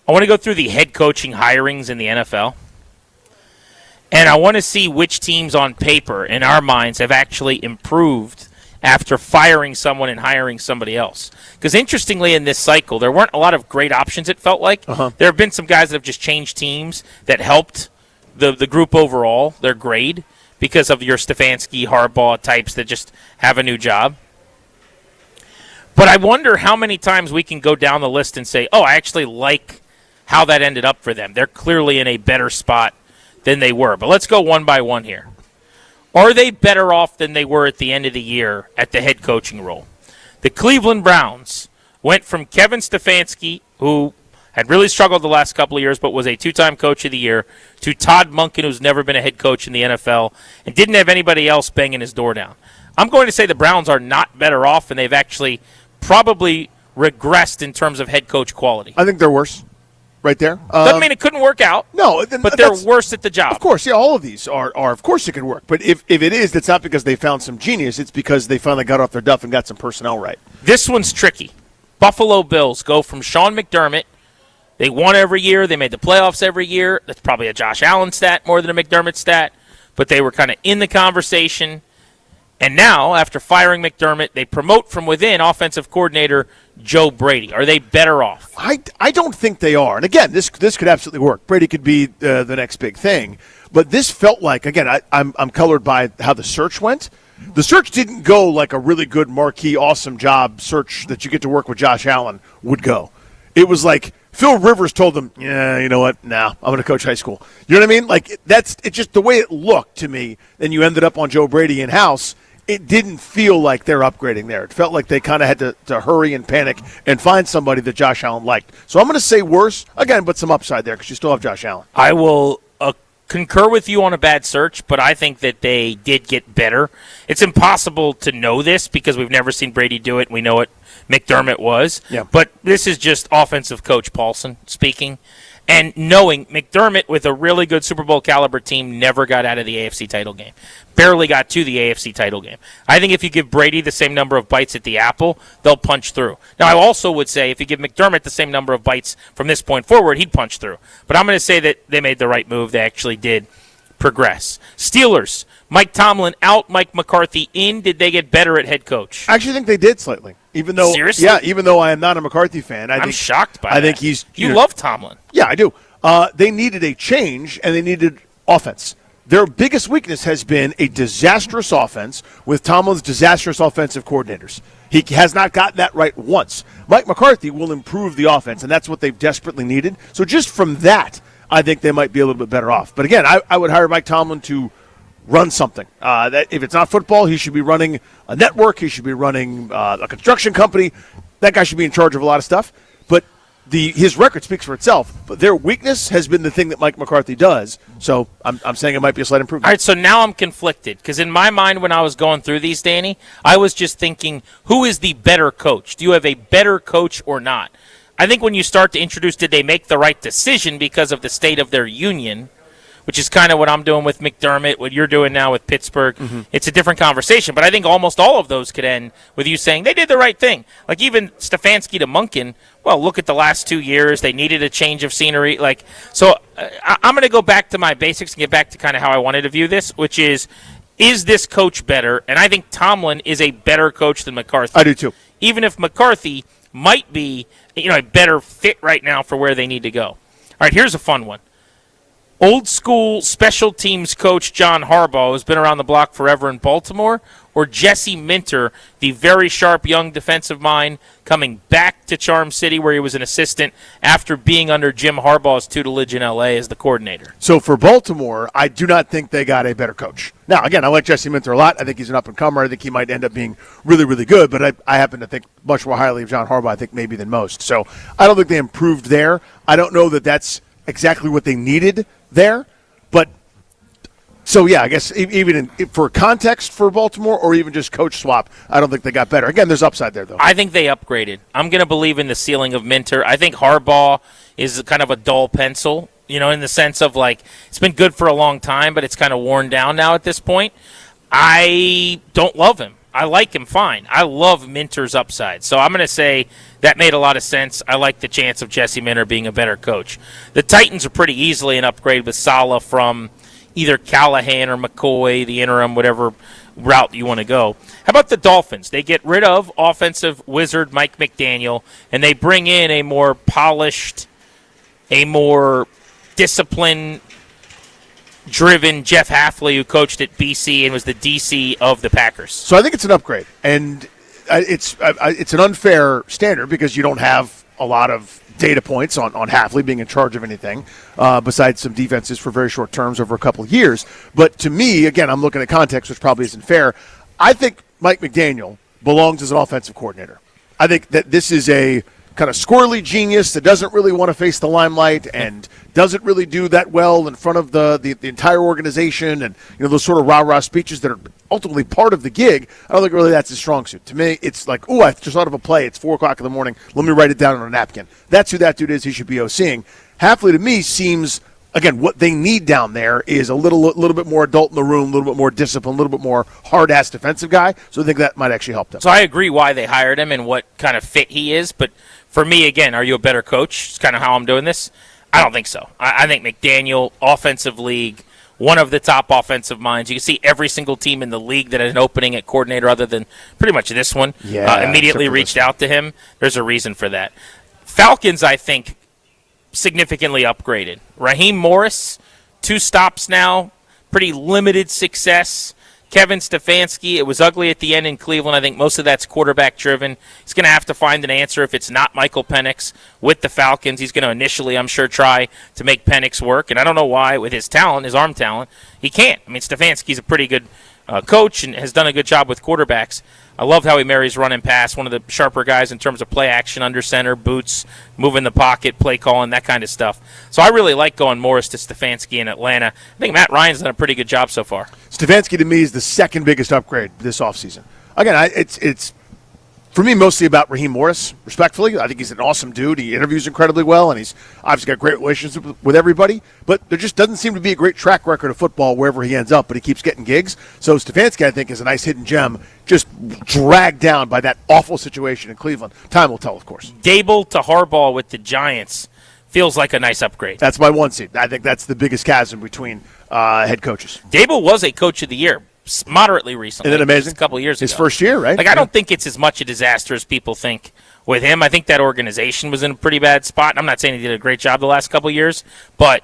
I want to go through the head coaching hirings in the NFL. And I want to see which teams on paper, in our minds, have actually improved after firing someone and hiring somebody else. Because interestingly, in this cycle, there weren't a lot of great options, it felt like. There have been some guys that have just changed teams that helped the group overall, their grade, because of your Stefanski, Harbaugh types that just have a new job. But I wonder how many times we can go down the list and say, oh, I actually like how that ended up for them. They're clearly in a better spot than they were. But let's go one by one here. Are they better off than they were at the end of the year at the head coaching role? The Cleveland Browns went from Kevin Stefanski, who had really struggled the last couple of years but was a two-time coach of the year, to Todd Monken, who's never been a head coach in the NFL and didn't have anybody else banging his door down. I'm going to say the Browns are not better off, and they've actually probably regressed in terms of head coach quality. I think they're worse. Right there. Doesn't mean it couldn't work out. No, but they're worse at the job. Of course, yeah, all of these are of course it could work. But if it is, it's not because they found some genius. It's because they finally got off their duff and got some personnel right. This one's tricky. Buffalo Bills go from Sean McDermott. They won every year. They made the playoffs every year. That's probably a Josh Allen stat more than a McDermott stat. But they were kind of in the conversation. And now, after firing McDermott, they promote from within offensive coordinator Joe Brady. Are they better off? I don't think they are. And again, this could absolutely work. Brady could be the next big thing. But this felt like, again, I'm colored by how the search went. The search didn't go like a really good marquee, awesome job search that you get to work with Josh Allen would go. It was like Phil Rivers told them, yeah, you know what? Nah, I'm going to coach high school. You know what I mean? Like it's just the way it looked to me. Then you ended up on Joe Brady in-house. It didn't feel like they're upgrading there. It felt like they kind of had to hurry and panic and find somebody that Josh Allen liked. So I'm going to say worse, again, but some upside there because you still have Josh Allen. I will concur with you on a bad search, but I think that they did get better. It's impossible to know this because we've never seen Brady do it, and we know what McDermott was. Yeah. But this is just offensive coach Paulson speaking. And knowing McDermott with a really good Super Bowl caliber team never got out of the AFC title game. Barely got to the AFC title game. I think if you give Brady the same number of bites at the apple, they'll punch through. Now, I also would say if you give McDermott the same number of bites from this point forward, he'd punch through. But I'm going to say that they made the right move. They actually did progress. Steelers, Mike Tomlin out, Mike McCarthy in. Did they get better at head coach? I actually think they did slightly. Even though, seriously? Yeah, even though I am not a McCarthy fan. I'm shocked by that. I think he's... You love Tomlin. Yeah, I do. They needed a change, and they needed offense. Their biggest weakness has been a disastrous offense with Tomlin's disastrous offensive coordinators. He has not gotten that right once. Mike McCarthy will improve the offense, and that's what they've desperately needed. So just from that, I think they might be a little bit better off. But again, I would hire Mike Tomlin to run something. That if it's not football, he should be running a network. He should be running a construction company. That guy should be in charge of a lot of stuff. But his record speaks for itself. But their weakness has been the thing that Mike McCarthy does. So I'm saying it might be a slight improvement. All right, so now I'm conflicted because in my mind when I was going through these, Danny, I was just thinking, who is the better coach? Do you have a better coach or not? I think when you start to introduce did they make the right decision because of the state of their union, which is kind of what I'm doing with McDermott, what you're doing now with Pittsburgh. Mm-hmm. It's a different conversation, but I think almost all of those could end with you saying they did the right thing. Like even Stefanski to Monken, well, look at the last 2 years. They needed a change of scenery. So I'm going to go back to my basics and get back to kind of how I wanted to view this, which is this coach better? And I think Tomlin is a better coach than McCarthy. I do too. Even if McCarthy might be a better fit right now for where they need to go. All right, here's a fun one. Old school special teams coach John Harbaugh has been around the block forever in Baltimore, or Jesse Minter, the very sharp young defensive mind, coming back to Charm City where he was an assistant after being under Jim Harbaugh's tutelage in L.A. as the coordinator. So for Baltimore, I do not think they got a better coach. Now, again, I like Jesse Minter a lot. I think he's an up-and-comer. I think he might end up being really, really good, but I happen to think much more highly of John Harbaugh, I think, maybe than most. So I don't think they improved there. I don't know that that's exactly what they needed there, but so yeah, I guess even for context for Baltimore or even just coach swap, I don't think they got better. Again, there's upside there though. I think they upgraded. I'm going to believe in the ceiling of Minter. I think Harbaugh is kind of a dull pencil, in the sense of it's been good for a long time, but it's kind of worn down now at this point. I don't love him. I like him fine. I love Minter's upside. So I'm going to say that made a lot of sense. I like the chance of Jesse Minter being a better coach. The Titans are pretty easily an upgrade with Saleh from either Callahan or McCoy, the interim, whatever route you want to go. How about the Dolphins? They get rid of offensive wizard Mike McDaniel, and they bring in a more polished, a more disciplined, driven Jeff Hafley, who coached at BC and was the DC of the Packers. So I think it's an upgrade, and it's an unfair standard because you don't have a lot of data points on Hafley being in charge of anything besides some defenses for very short terms over a couple of years. But to me, again, I'm looking at context, which probably isn't fair. I think Mike McDaniel belongs as an offensive coordinator. I think that this is a kind of squirrely genius that doesn't really want to face the limelight and doesn't really do that well in front of the entire organization, and those sort of rah-rah speeches that are ultimately part of the gig. I don't think really that's his strong suit. To me, it's like, oh, I just thought of a play. It's 4 o'clock in the morning. Let me write it down on a napkin. That's who that dude is. He should be OCing. Hafley, to me, seems, again, what they need down there is a little bit more adult in the room, a little bit more disciplined, a little bit more hard-ass defensive guy. So I think that might actually help them. So I agree why they hired him and what kind of fit he is, but for me, again, are you a better coach? It's kind of how I'm doing this. I don't think so. I think McDaniel, offensive league, one of the top offensive minds. You can see every single team in the league that had an opening at coordinator other than pretty much this one immediately reached out to him. There's a reason for that. Falcons, I think, significantly upgraded. Raheem Morris, 2 stops now, pretty limited success. Kevin Stefanski, it was ugly at the end in Cleveland. I think most of that's quarterback-driven. He's going to have to find an answer if it's not Michael Penix with the Falcons. He's going to initially, I'm sure, try to make Penix work. And I don't know why, with his talent, his arm talent, he can't. I mean, Stefanski's a pretty good coach and has done a good job with quarterbacks. I love how he marries run and pass, one of the sharper guys in terms of play action, under center, boots, moving the pocket, play calling, that kind of stuff. So I really like going Morris to Stefanski in Atlanta. I think Matt Ryan's done a pretty good job so far. Stefanski, to me, is the second biggest upgrade this offseason. Again, it's for me mostly about Raheem Morris, respectfully. I think he's an awesome dude. He interviews incredibly well, and he's obviously got great relationships with everybody. But there just doesn't seem to be a great track record of football wherever he ends up, but he keeps getting gigs. So Stefanski, I think, is a nice hidden gem, just dragged down by that awful situation in Cleveland. Time will tell, of course. Dable to Harbaugh with the Giants feels like a nice upgrade. That's my 1 seed. I think that's the biggest chasm between head coaches. Dable was a coach of the year moderately recently. Isn't that amazing? Just a couple of years ago. His first year, right? Like, I don't think it's as much a disaster as people think with him. I think that organization was in a pretty bad spot. I'm not saying he did a great job the last couple of years, but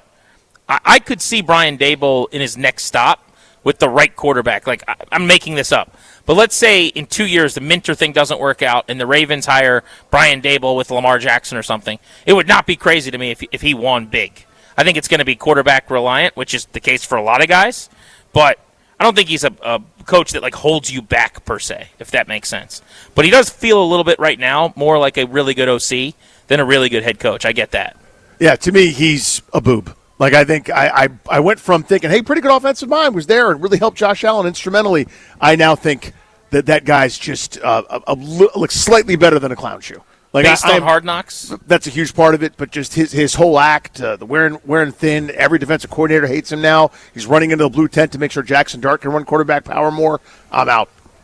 I could see Brian Dable in his next stop with the right quarterback. Like, I'm making this up. But let's say in 2 years the Minter thing doesn't work out and the Ravens hire Brian Dable with Lamar Jackson or something. It would not be crazy to me if he won big. I think it's going to be quarterback reliant, which is the case for a lot of guys. But I don't think he's a coach that, like, holds you back per se, if that makes sense. But he does feel a little bit right now more like a really good OC than a really good head coach. I get that. Yeah, to me, he's a boob. Like, I think I went from thinking, hey, pretty good offensive mind, was there and really helped Josh Allen instrumentally. I now think that guy's just looks slightly better than a clown shoe. Like, based on Hard Knocks? That's a huge part of it, but just his whole act, the wearing thin, every defensive coordinator hates him now. He's running into the blue tent to make sure Jackson Dart can run quarterback power more. I'm out.